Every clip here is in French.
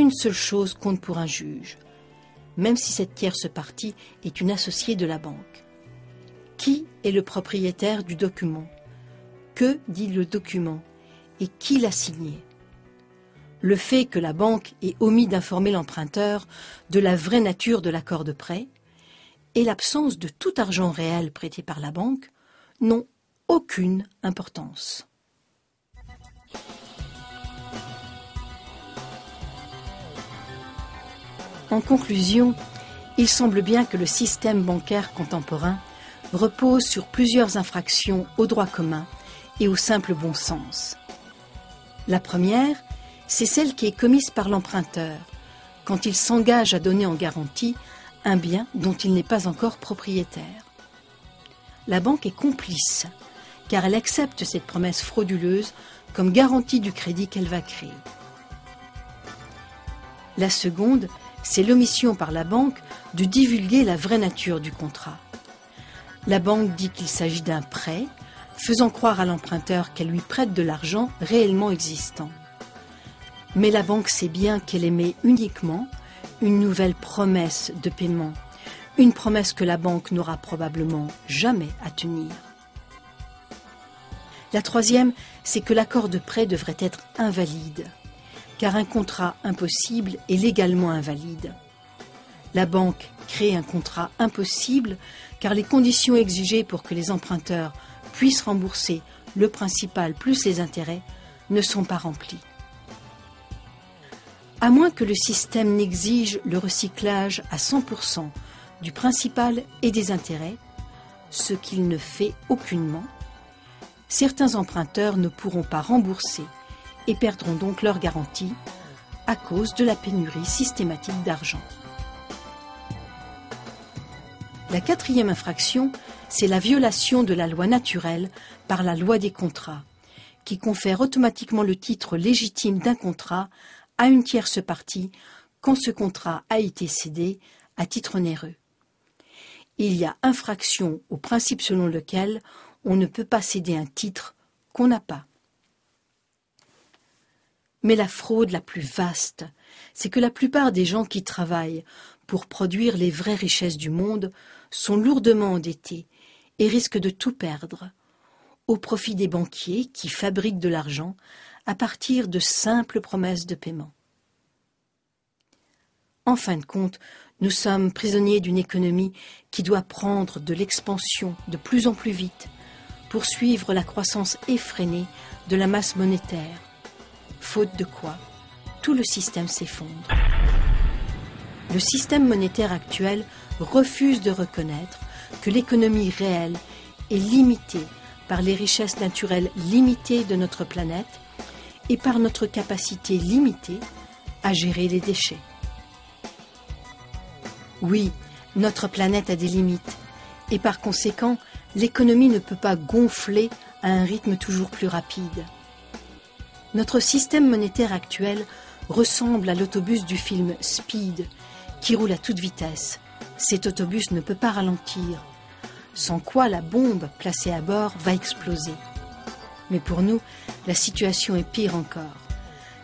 une seule chose compte pour un juge, même si cette tierce partie est une associée de la banque. Qui est le propriétaire du document? Que dit le document? Et qui l'a signé? Le fait que la banque ait omis d'informer l'emprunteur de la vraie nature de l'accord de prêt et l'absence de tout argent réel prêté par la banque n'ont aucune importance. En conclusion, il semble bien que le système bancaire contemporain repose sur plusieurs infractions au droit commun et au simple bon sens. La première, c'est celle qui est commise par l'emprunteur quand il s'engage à donner en garantie un bien dont il n'est pas encore propriétaire. La banque est complice, car elle accepte cette promesse frauduleuse comme garantie du crédit qu'elle va créer. La seconde, c'est l'omission par la banque de divulguer la vraie nature du contrat. La banque dit qu'il s'agit d'un prêt, faisant croire à l'emprunteur qu'elle lui prête de l'argent réellement existant. Mais la banque sait bien qu'elle émet uniquement une nouvelle promesse de paiement, une promesse que la banque n'aura probablement jamais à tenir. La troisième, c'est que l'accord de prêt devrait être invalide, car un contrat impossible est légalement invalide. La banque crée un contrat impossible car les conditions exigées pour que les emprunteurs puissent rembourser le principal plus les intérêts ne sont pas remplies. À moins que le système n'exige le recyclage à 100% du principal et des intérêts, ce qu'il ne fait aucunement, certains emprunteurs ne pourront pas rembourser et perdront donc leur garantie à cause de la pénurie systématique d'argent. La quatrième infraction, c'est la violation de la loi naturelle par la loi des contrats, qui confère automatiquement le titre légitime d'un contrat à une tierce partie quand ce contrat a été cédé à titre onéreux. Il y a infraction au principe selon lequel on ne peut pas céder un titre qu'on n'a pas. Mais la fraude la plus vaste, c'est que la plupart des gens qui travaillent pour produire les vraies richesses du monde sont lourdement endettés et risquent de tout perdre, au profit des banquiers qui fabriquent de l'argent à partir de simples promesses de paiement. En fin de compte, nous sommes prisonniers d'une économie qui doit prendre de l'expansion de plus en plus vite pour suivre la croissance effrénée de la masse monétaire, faute de quoi tout le système s'effondre. Le système monétaire actuel refuse de reconnaître que l'économie réelle est limitée par les richesses naturelles limitées de notre planète et par notre capacité limitée à gérer les déchets. Oui, notre planète a des limites et par conséquent, l'économie ne peut pas gonfler à un rythme toujours plus rapide. Notre système monétaire actuel ressemble à l'autobus du film Speed, qui roule à toute vitesse. Cet autobus ne peut pas ralentir, sans quoi la bombe placée à bord va exploser. Mais pour nous, la situation est pire encore,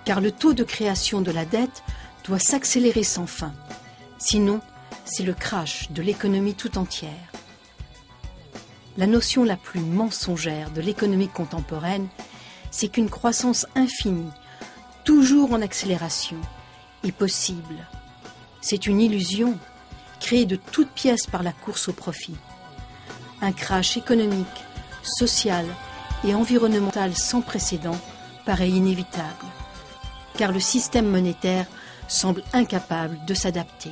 car le taux de création de la dette doit s'accélérer sans fin. Sinon, c'est le crash de l'économie tout entière. La notion la plus mensongère de l'économie contemporaine, c'est qu'une croissance infinie, toujours en accélération, est possible. C'est une illusion, créée de toutes pièces par la course au profit. Un crash économique, social et environnemental sans précédent paraît inévitable, car le système monétaire semble incapable de s'adapter.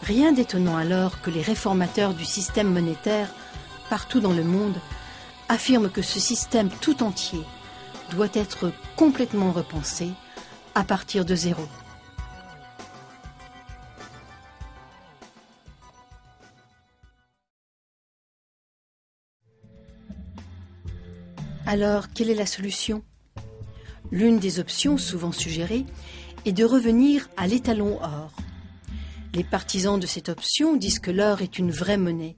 Rien d'étonnant alors que les réformateurs du système monétaire, partout dans le monde, affirment que ce système tout entier doit être complètement repensé à partir de zéro. Alors, quelle est la solution? L'une des options souvent suggérées est de revenir à l'étalon or. Les partisans de cette option disent que l'or est une vraie monnaie,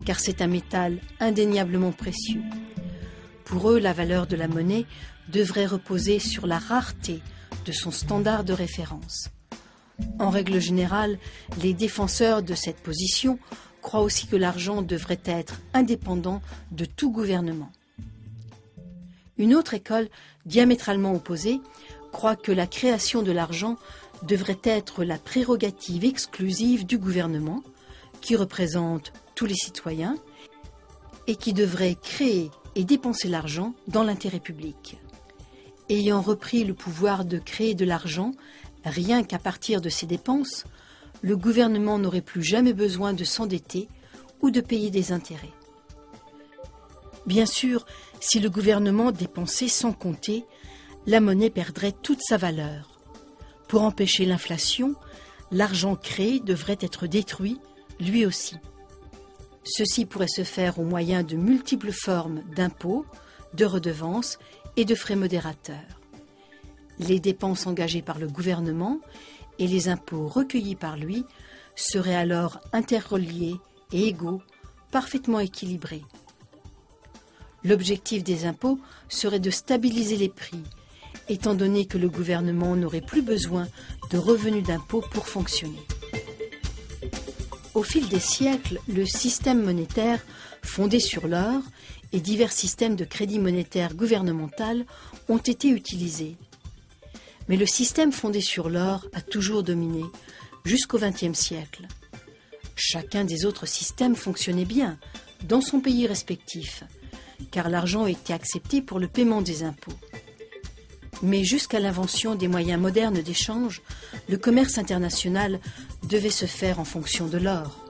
car c'est un métal indéniablement précieux. Pour eux, la valeur de la monnaie devrait reposer sur la rareté de son standard de référence. En règle générale, les défenseurs de cette position croient aussi que l'argent devrait être indépendant de tout gouvernement. Une autre école, diamétralement opposée, croit que la création de l'argent devrait être la prérogative exclusive du gouvernement, qui représente tous les citoyens, et qui devrait créer et dépenser l'argent dans l'intérêt public. Ayant repris le pouvoir de créer de l'argent, rien qu'à partir de ses dépenses, le gouvernement n'aurait plus jamais besoin de s'endetter ou de payer des intérêts. Bien sûr, si le gouvernement dépensait sans compter, la monnaie perdrait toute sa valeur. Pour empêcher l'inflation, l'argent créé devrait être détruit, lui aussi. Ceci pourrait se faire au moyen de multiples formes d'impôts, de redevances et de frais modérateurs. Les dépenses engagées par le gouvernement et les impôts recueillis par lui seraient alors interreliés et égaux, parfaitement équilibrés. L'objectif des impôts serait de stabiliser les prix, étant donné que le gouvernement n'aurait plus besoin de revenus d'impôts pour fonctionner. Au fil des siècles, le système monétaire fondé sur l'or et divers systèmes de crédit monétaire gouvernemental ont été utilisés. Mais le système fondé sur l'or a toujours dominé, jusqu'au XXe siècle. Chacun des autres systèmes fonctionnait bien, dans son pays respectif, car l'argent était accepté pour le paiement des impôts. Mais jusqu'à l'invention des moyens modernes d'échange, le commerce international devait se faire en fonction de l'or.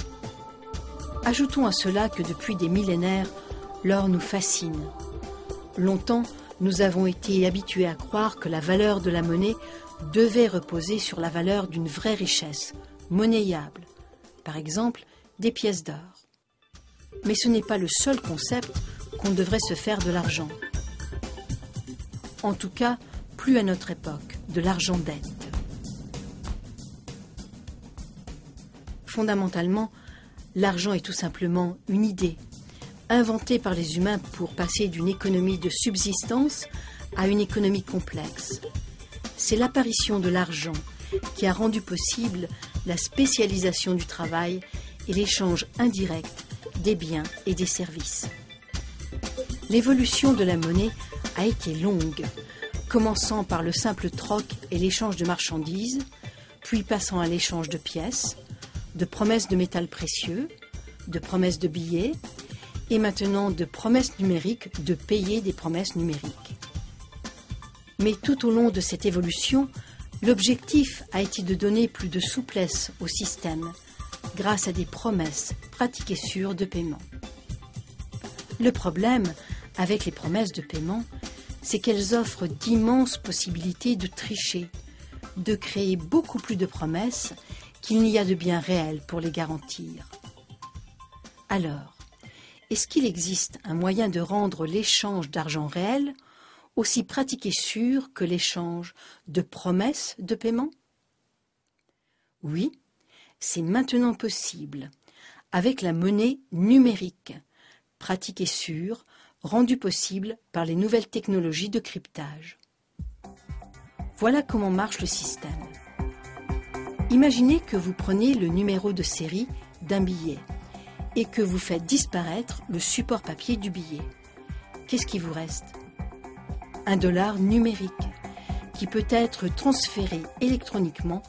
Ajoutons à cela que depuis des millénaires, l'or nous fascine. Longtemps, nous avons été habitués à croire que la valeur de la monnaie devait reposer sur la valeur d'une vraie richesse, monnayable, par exemple des pièces d'or. Mais ce n'est pas le seul concept qu'on devrait se faire de l'argent. En tout cas, plus à notre époque, de l'argent dette. Fondamentalement, l'argent est tout simplement une idée, inventée par les humains pour passer d'une économie de subsistance à une économie complexe. C'est l'apparition de l'argent qui a rendu possible la spécialisation du travail et l'échange indirect des biens et des services. L'évolution de la monnaie a été longue, commençant par le simple troc et l'échange de marchandises, puis passant à l'échange de pièces, de promesses de métals précieux, de promesses de billets, et maintenant de promesses numériques de payer des promesses numériques. Mais tout au long de cette évolution, l'objectif a été de donner plus de souplesse au système, grâce à des promesses pratiques et sûres de paiement. Le problème avec les promesses de paiement, c'est qu'elles offrent d'immenses possibilités de tricher, de créer beaucoup plus de promesses qu'il n'y a de biens réels pour les garantir. Alors, est-ce qu'il existe un moyen de rendre l'échange d'argent réel aussi pratique et sûr que l'échange de promesses de paiement? Oui, c'est maintenant possible, avec la monnaie numérique, pratique et sûre, rendue possible par les nouvelles technologies de cryptage. Voilà comment marche le système. Imaginez que vous prenez le numéro de série d'un billet et que vous faites disparaître le support papier du billet. Qu'est-ce qui vous reste? Un dollar numérique qui peut être transféré électroniquement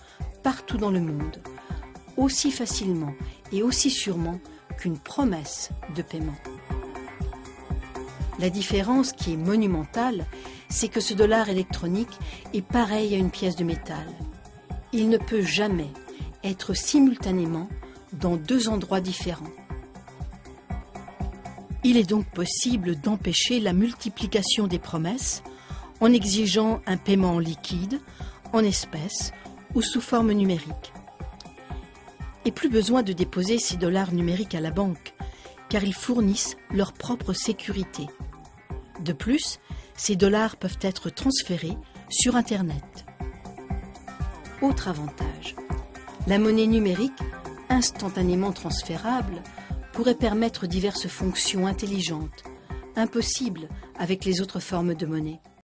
partout dans le monde, aussi facilement et aussi sûrement qu'une promesse de paiement. La différence qui est monumentale, c'est que ce dollar électronique est pareil à une pièce de métal. Il ne peut jamais être simultanément dans deux endroits différents. Il est donc possible d'empêcher la multiplication des promesses en exigeant un paiement en liquide, en espèces ou sous forme numérique. Et plus besoin de déposer ces dollars numériques à la banque, car ils fournissent leur propre sécurité. De plus, ces dollars peuvent être transférés sur Internet. Autre avantage, la monnaie numérique, instantanément transférable, pourrait permettre diverses fonctions intelligentes, impossibles avec les autres formes de monnaie.